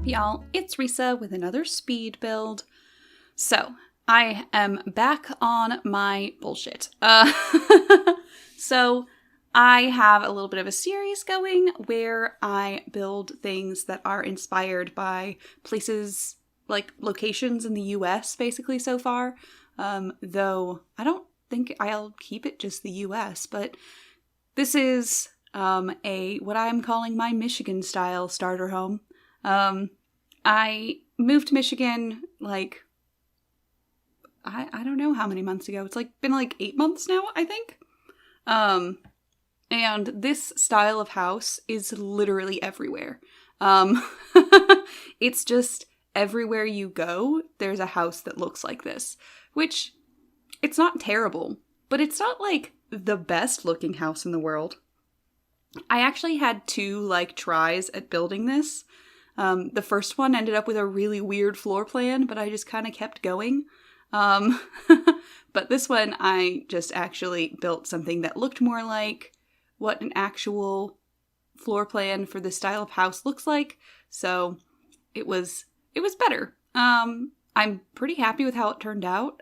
y'all? It's Risa with another speed build. So, I am back on my bullshit. So, I have a little bit of a series going where I build things that are inspired by places, like locations in the US, basically, so far. Though, I don't think I'll keep it just the US, but this is what I'm calling my Michigan-style starter home. I moved to Michigan, like, I don't know how many months ago. It's been 8 months now, I think. And this style of house is literally everywhere. It's just everywhere you go, there's a house that looks like this, which it's not terrible, but it's not the best looking house in the world. I actually had two tries at building this. The first one ended up with a really weird floor plan, but I just kind of kept going. But this one, I just actually built something that looked more like what an actual floor plan for this style of house looks like. So it was better. I'm pretty happy with how it turned out.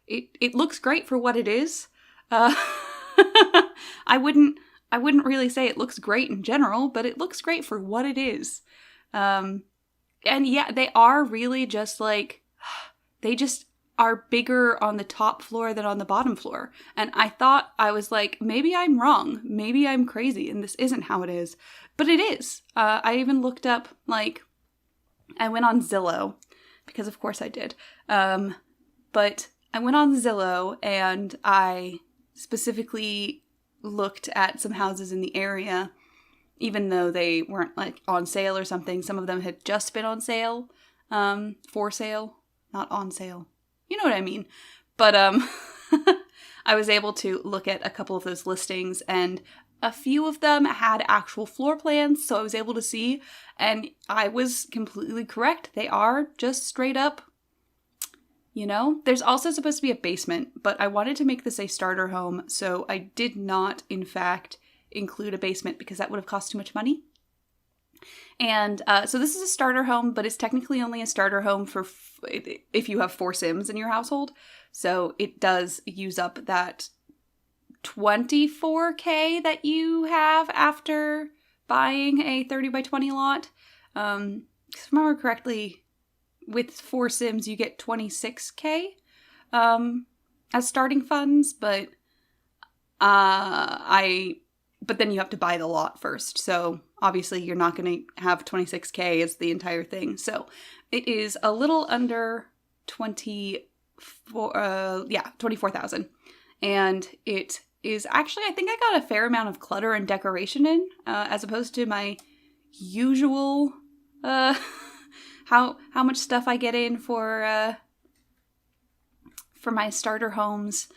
It looks great for what it is. I wouldn't really say it looks great in general, but it looks great for what it is. And yeah, they are really just they just are bigger on the top floor than on the bottom floor. And I thought, I was maybe I'm wrong. Maybe I'm crazy and this isn't how it is. But it is. I even looked up, I went on Zillow, because of course I did. But I went on Zillow and I specifically looked at some houses in the area, even though they weren't on sale or something. Some of them had just been on sale, for sale, not on sale. You know what I mean. But I was able to look at a couple of those listings, and a few of them had actual floor plans, so I was able to see, and I was completely correct. They are just straight up, There's also supposed to be a basement, but I wanted to make this a starter home, so I did not, in fact, include a basement because that would have cost too much money. And so this is a starter home, but it's technically only a starter home for if you have 4 Sims in your household. So it does use up that 24K that you have after buying a 30 by 20 lot. If I remember correctly, with 4 Sims you get 26K as starting funds, but then you have to buy the lot first. So obviously you're not going to have 26K as the entire thing. So it is a little under 24,000. And it is actually, I think I got a fair amount of clutter and decoration in, as opposed to my usual, how much stuff I get in for my starter homes.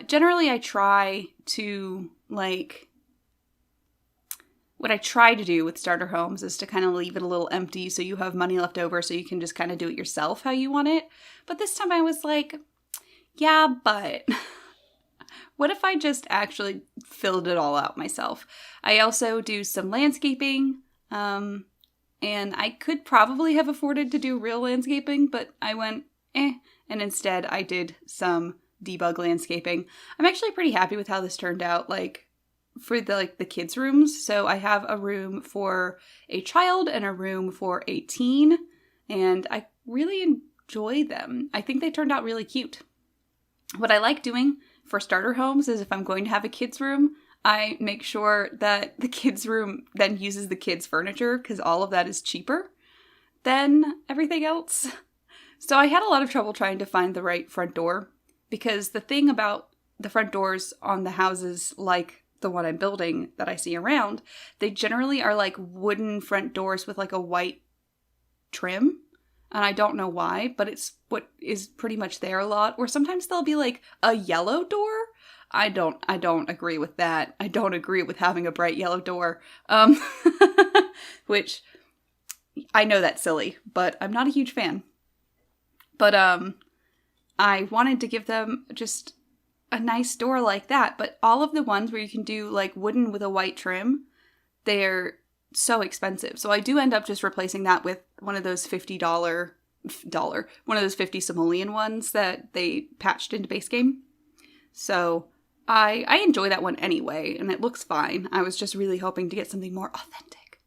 Generally I try to what I try to do with starter homes is to kind of leave it a little empty so you have money left over so you can just kind of do it yourself how you want it. But this time I was yeah, but what if I just actually filled it all out myself? I also do some landscaping, and I could probably have afforded to do real landscaping, but I went, and instead I did some debug landscaping. I'm actually pretty happy with how this turned out, for the kids' rooms. So I have a room for a child and a room for a teen, and I really enjoy them. I think they turned out really cute. What I like doing for starter homes is if I'm going to have a kids' room, I make sure that the kids' room then uses the kids' furniture, because all of that is cheaper than everything else. So I had a lot of trouble trying to find the right front door, because the thing about the front doors on the houses the one I'm building that I see around, they generally are wooden front doors with a white trim. And I don't know why, but it's what is pretty much there a lot. Or sometimes there'll be a yellow door. I don't agree with that. I don't agree with having a bright yellow door. Which I know that's silly, but I'm not a huge fan. But I wanted to give them just a nice door like that, but all of the ones where you can do wooden with a white trim, they're so expensive. So I do end up just replacing that with one of those one of those 50 simoleon ones that they patched into base game. So I enjoy that one anyway, and it looks fine. I was just really hoping to get something more authentic.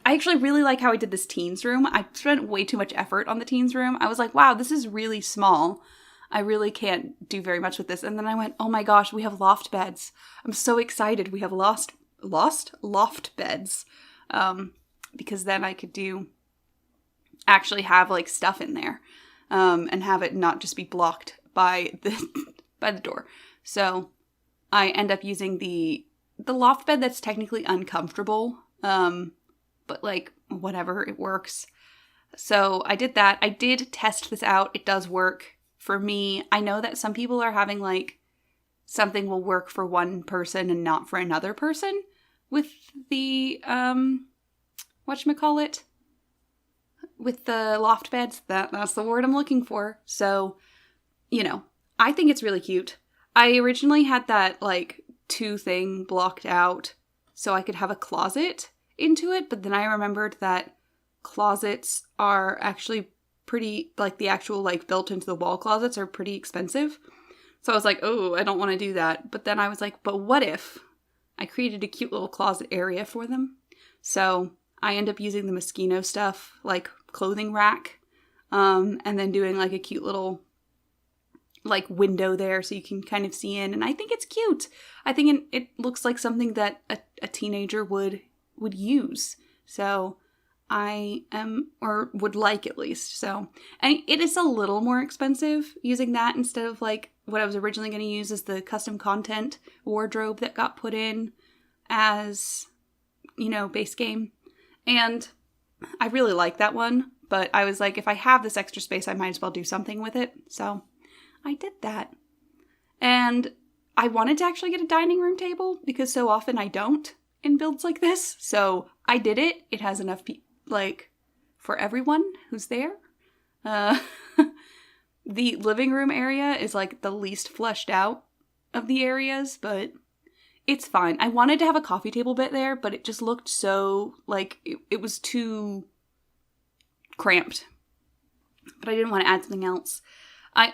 I actually really like how I did this teens room. I spent way too much effort on the teens room. I was like, wow, this is really small. I really can't do very much with this. And then I went, oh my gosh, we have loft beds. I'm so excited. We have loft beds. Because then I could actually have like stuff in there. And have it not just be blocked by the door. So I end up using the loft bed that's technically uncomfortable. But like, whatever, it works. So I did that. I did test this out. It does work for me. I know that some people are having like, something will work for one person and not for another person with the, whatchamacallit? With the loft beds. That's the word I'm looking for. So, I think it's really cute. I originally had that like 2 thing blocked out so I could have a closet into it, but then I remembered that closets are actually pretty, like the actual like built into the wall closets are pretty expensive. So I was like, oh, I don't want to do that. But then I was like, but what if I created a cute little closet area for them? So I end up using the Moschino stuff, like clothing rack, and then doing like a cute little like window there so you can kind of see in. And I think it's cute. I think it looks like something that a teenager would use. So I am, or would like at least. So, and it is a little more expensive using that instead of like what I was originally going to use as the custom content wardrobe that got put in as, base game. And I really like that one, but I was like, if I have this extra space, I might as well do something with it. So I did that. And I wanted to actually get a dining room table because so often I don't in builds like this. So I did it. It has enough for everyone who's there. The living room area is like the least fleshed out of the areas, but it's fine. I wanted to have a coffee table bit there, but it just looked so like it was too cramped. But I didn't want to add something else. I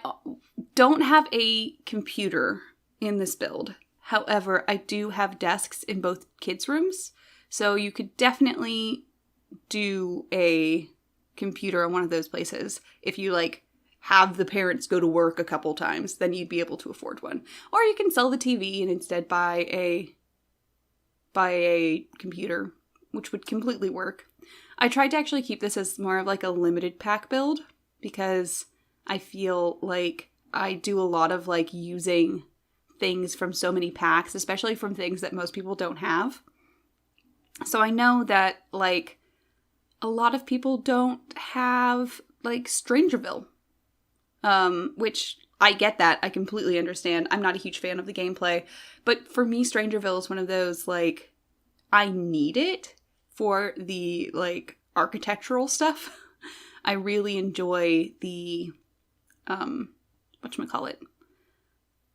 don't have a computer in this build. However, I do have desks in both kids' rooms. So you could definitely do a computer in one of those places. If you have the parents go to work a couple times, then you'd be able to afford one. Or you can sell the TV and instead buy a computer, which would completely work. I tried to actually keep this as more of like a limited pack build because I feel like I do a lot of using things from so many packs, especially from things that most people don't have. So I know that a lot of people don't have Strangerville, which I get that. I completely understand. I'm not a huge fan of the gameplay, but for me, Strangerville is one of those I need it for the architectural stuff. I really enjoy the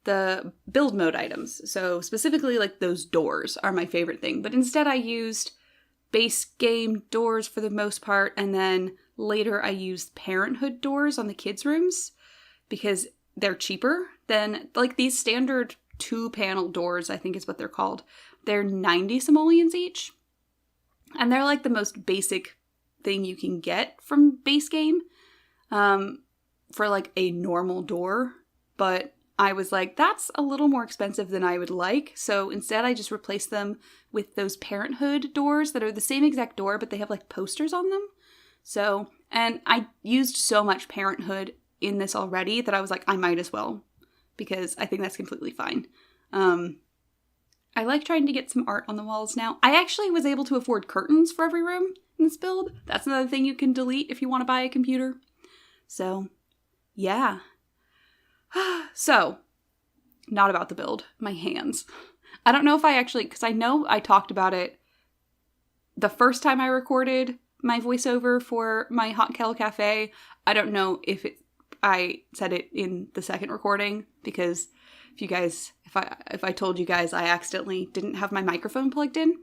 the build mode items. So specifically those doors are my favorite thing. But instead I used base game doors for the most part, and then later I used Parenthood doors on the kids' rooms because they're cheaper than these standard 2-panel doors, I think is what they're called. They're 90 simoleons each. And they're the most basic thing you can get from base game for a normal door. But I was that's a little more expensive than I would like. So instead I just replaced them with those Parenthood doors that are the same exact door, but they have posters on them. So, and I used so much Parenthood in this already that I was I might as well, because I think that's completely fine. I like trying to get some art on the walls now. I actually was able to afford curtains for every room in this build. That's another thing you can delete if you want to buy a computer. So, yeah. So, not about the build, my hands. I don't know if I actually, because I know I talked about it the first time I recorded my voiceover for my Hot Kettle Cafe. I don't know if I said it in the second recording, because if I told you guys I accidentally didn't have my microphone plugged in.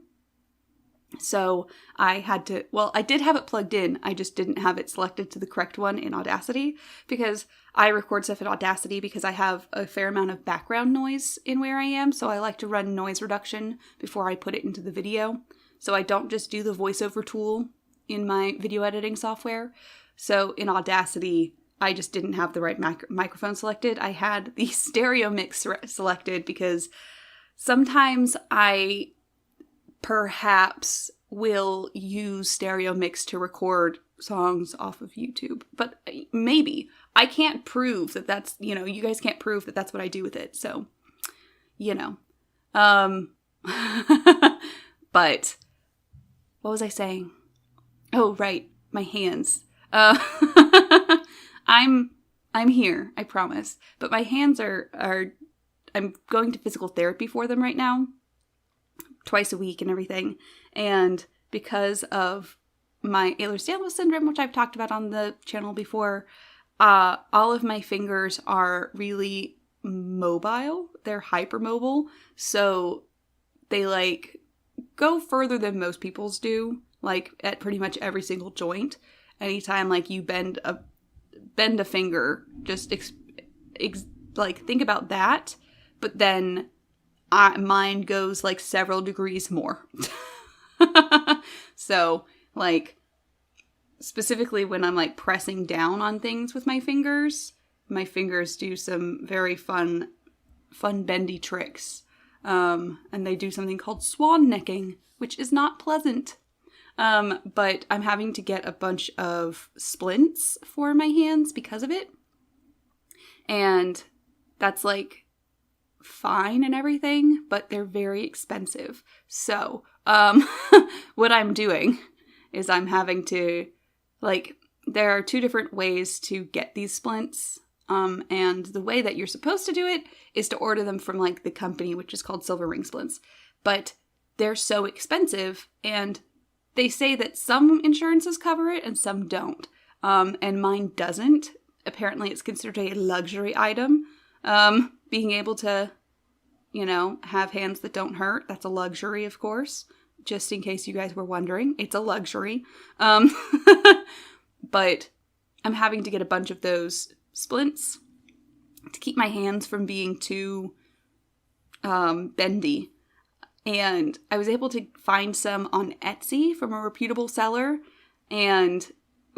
So I had to, well, I did have it plugged in. I just didn't have it selected to the correct one in Audacity, because I record stuff in Audacity because I have a fair amount of background noise in where I am. So I like to run noise reduction before I put it into the video. So I don't just do the voiceover tool in my video editing software. So in Audacity, I just didn't have the right microphone selected. I had the stereo mix selected because sometimes I perhaps will use stereo mix to record songs off of YouTube, but maybe. I can't prove that that's, you guys can't prove that that's what I do with it, so, but, what was I saying? Oh, right, my hands. I'm here, I promise, but my hands are, I'm going to physical therapy for them right now, twice a week and everything, and because of my Ehlers-Danlos syndrome, which I've talked about on the channel before, all of my fingers are really mobile. They're hypermobile, so they go further than most people's do, at pretty much every single joint. Anytime you bend a finger, just think about that, but then mine goes several degrees more. So specifically when I'm pressing down on things with my fingers do some very fun bendy tricks. And they do something called swan necking, which is not pleasant. But I'm having to get a bunch of splints for my hands because of it. And that's fine and everything, but they're very expensive. So, what I'm doing is I'm having to, there are two different ways to get these splints. And the way that you're supposed to do it is to order them from the company, which is called Silver Ring Splints. But they're so expensive, and they say that some insurances cover it and some don't. And mine doesn't. Apparently it's considered a luxury item. Being able to, have hands that don't hurt, that's a luxury, of course. Just in case you guys were wondering, it's a luxury. But I'm having to get a bunch of those splints to keep my hands from being too bendy. And I was able to find some on Etsy from a reputable seller, and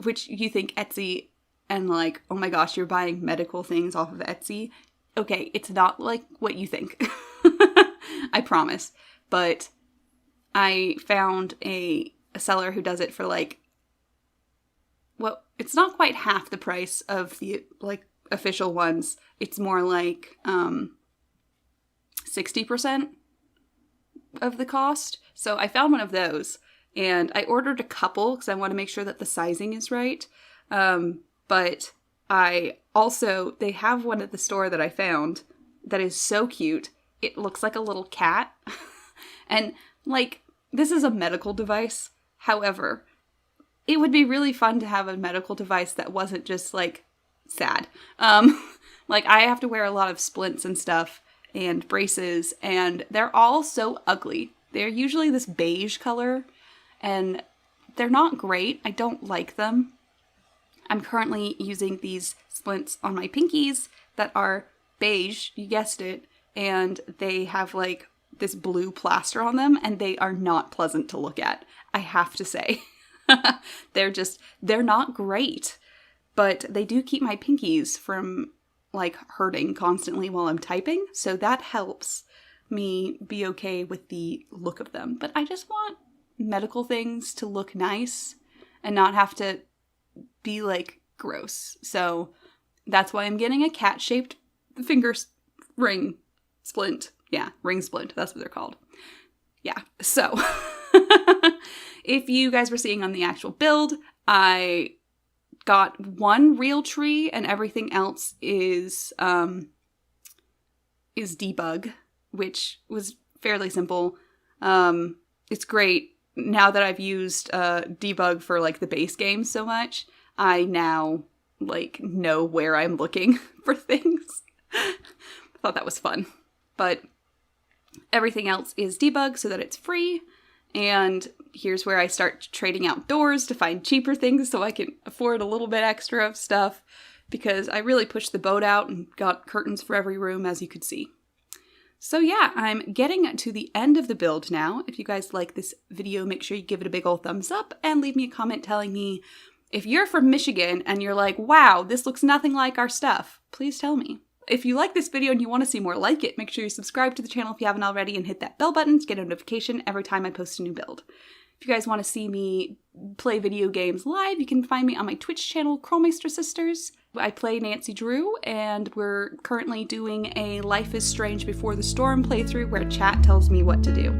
which you think Etsy and oh my gosh, you're buying medical things off of Etsy. Okay, it's not what you think. I promise. But I found a seller who does it for well, it's not quite half the price of the official ones. It's more 60% of the cost. So I found one of those, and I ordered a couple because I want to make sure that the sizing is right. But they have one at the store that I found that is so cute. It looks like a little cat. And this is a medical device. However, it would be really fun to have a medical device that wasn't just sad. I have to wear a lot of splints and stuff and braces, and they're all so ugly. They're usually this beige color, and they're not great. I don't like them. I'm currently using these splints on my pinkies that are beige, you guessed it, and they have this blue plaster on them, and they are not pleasant to look at, I have to say. They're not great, but they do keep my pinkies from hurting constantly while I'm typing, so that helps me be okay with the look of them. But I just want medical things to look nice and not have to be gross. So that's why I'm getting a cat-shaped finger ring splint. Yeah, ring splint, that's what they're called. Yeah, so if you guys were seeing on the actual build, I got one real tree and everything else is debug, which was fairly simple. It's great now that I've used debug for the base game so much. I now know where I'm looking for things. I thought that was fun. But everything else is debug so that it's free. And here's where I start trading outdoors to find cheaper things so I can afford a little bit extra of stuff, because I really pushed the boat out and got curtains for every room, as you could see. So yeah, I'm getting to the end of the build now. If you guys like this video, make sure you give it a big old thumbs up and leave me a comment telling me if you're from Michigan and you're like, wow, this looks nothing like our stuff. Please tell me. If you like this video and you want to see more like it, make sure you subscribe to the channel if you haven't already and hit that bell button to get a notification every time I post a new build. If you guys want to see me play video games live, you can find me on my Twitch channel, Crowmeister Sisters. I play Nancy Drew, and we're currently doing a Life is Strange Before the Storm playthrough where chat tells me what to do.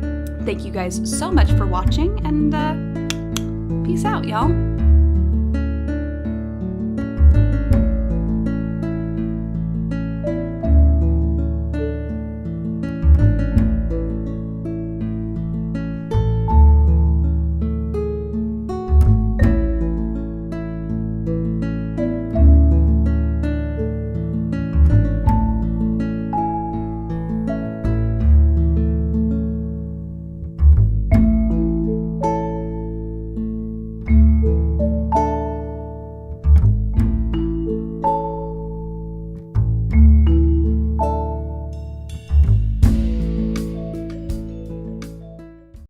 Thank you guys so much for watching, and peace out, y'all.